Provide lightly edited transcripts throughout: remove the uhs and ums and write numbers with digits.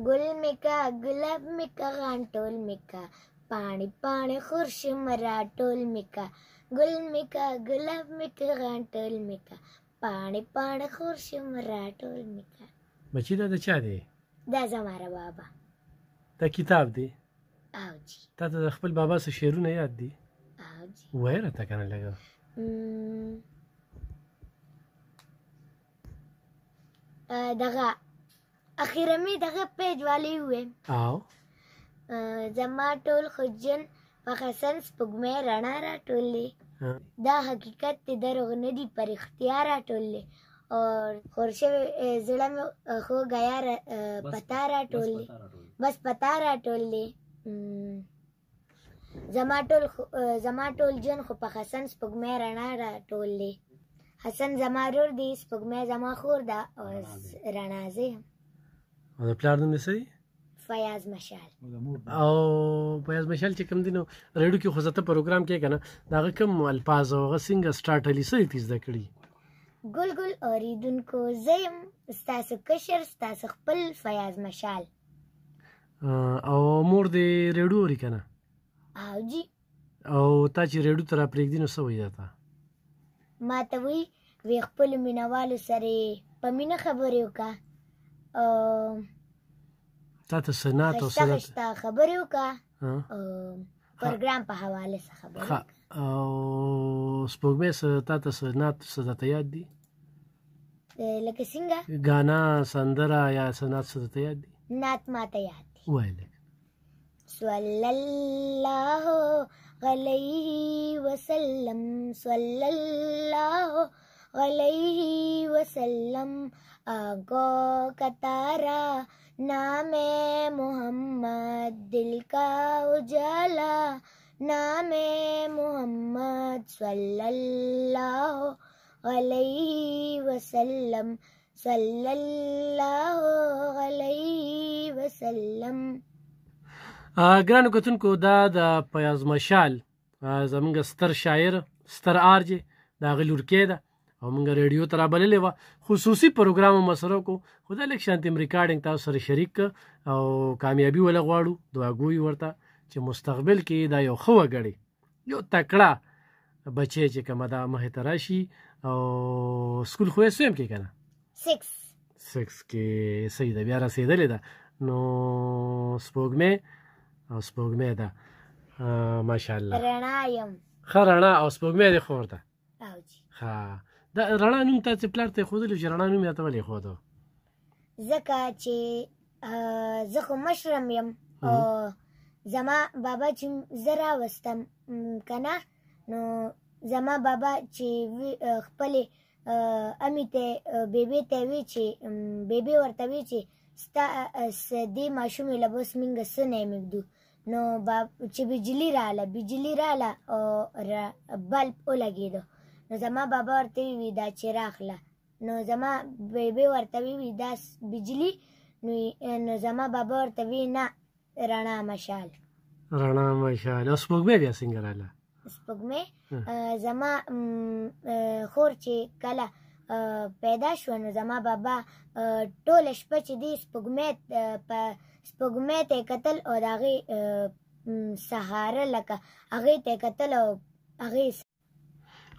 ګل مې کا ګلاب مې کا غان ټول مې کا پاڼې پاڼې خورشم راټول مې کا ګل مې کا ګلاب مې کا غان ټول مې کا پاڼې پاڼې خورشم راټول مې کا. بچی دا د چا دی؟ دا زماره بابا. دا کتاب دی؟ او جی. تا ته د خپل بابا څه شعرونه یاد دي؟ او جی. وایه راته کنه لږه. دغه اخیره مې دغه پیج والی وویم. او زما ټول خجن په حسن سپوږمۍ رڼا راټولې دا حقیقت دی دروغ نه دي پر اختیار راټولې اور خورشوي زړه مې خو ګیا پتا راټولې بس پتا راټولې زما ټول جن خو په حسن سپوږمۍ رڼا راټولې حسن زما رور دی سپوږمۍ زما خور ده او رڼا زه یم. او د پلار نوم دې څه دی؟ فیاض مشال. او فیاض مشال چې کوم دی نو ریډیو کې خو زه ته پروګرام کې که نه د هغه کوم الفاظ او هغه څنګه سټارټلي څه دې زده کړي؟ ګل ګل اورېدونکو زه یم ستاسو کشر ستاسو خپل فیاض مشال. او مور دې ریډیو اوري که نه؟ او جی. او تا چې ریډیو ته را پرېږدي نو څه وایي دا ته؟ ما ته وی خپلو مینهوالو سره په مینه خبرې وکړه تا ته څه نعت او ښایسته ښایسته خبرې وکړه پروګرام په حواله څه خبرې وکړه. او سپوږمۍ څه تا ته څه نعت څه درته یاد دي؟ لکه څنګه؟ ګانا سندره یا څه نعت څه درته یاد دي؟ نعت ما ته یاد دي. ووایه لږ. صلی الله علیه وسلم صلی الله علیه وسلم آگو کا تارا نام محمد دل کا اجالا نام محمد صلی اللہ علیہ وسلم صلی اللہ علیہ وسلم. ګرانو کتونکو دا د فیاض مشال زمونږ ستر شاعر ستر آرجې د هغې لورکۍ ده او مونږ ریډیو ته رابللې وه خصوصي پروګرام مو سره وکړو خو دا لږ شانتې ریکارډینګ تاسو سره شریک کړه او کامیابي وله غواړو دعاګویو ورته چې مستقبل کې دا یو ښه وګړی یو تکړه بچی چې کومه ده مخې ته راشي او سکول خو یې سویم کې که نه 6 کې صحیح ده بیا رسېدلې ده نو سپوږمۍ او سپوږمۍ ده ماشاءالله رڼا یم ښه رڼا او سپوږمۍ دې خور ده. او جی. ښه دا رڼا نوم تاسې پلار ته ایښودلی چې رڼا نوم یې راته ولې ایښودو؟ ځکه چې زه خو مشرم یم او زما بابا چې زه راوستم که نه نو زما بابا چې خپلې امې ته بیبي ته وی چې بیبي ورته وی چې ستا دې ماشومې له بس مونږ څه نه مږدو نو چې بجلي رااله او بلب ولګېدو نو زما بابا ورته وی دا چې راخله نو زما بیبي ورته وی دا بجلي نو زما بابا ورته وی نه رڼا مشال. رڼا مشال. او سپوږمۍ بیا څنګه راغله؟ سپوږمۍ زما خور چې کله پیدا شو نو زما بابا ټوله شپه چې دی سپوږمۍ ته یې کتل او د هغې سهاره لکه هغې ته یې کتل او هغې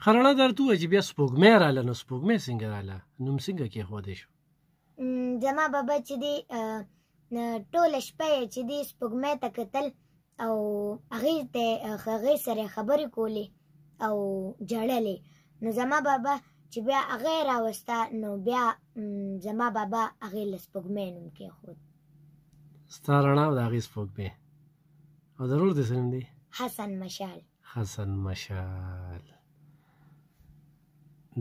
ښه رڼا درته ووایه چې بیا سپوږمۍ راغله نو سپوږمۍ څنګه راغله نوم څنګه کېښودی شو؟ زما بابا چې دی ټوله شپه یې چې دی سپوږمۍ ته کتل او هغې سره خبرې کولې او ژړلې نو زما بابا چې بیا هغه یې راوسته نو بیا زما بابا هغې له سپوږمۍ نوم کېښود. ستا رڼا او د هغې سپوږمۍ. او د ورور دې څه نوم دی؟ حسن مشال. حسن مشال.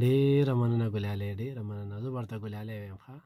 ډېره مننه ګلالی ډېره مننه زه به ورته ګلالی ویم ښه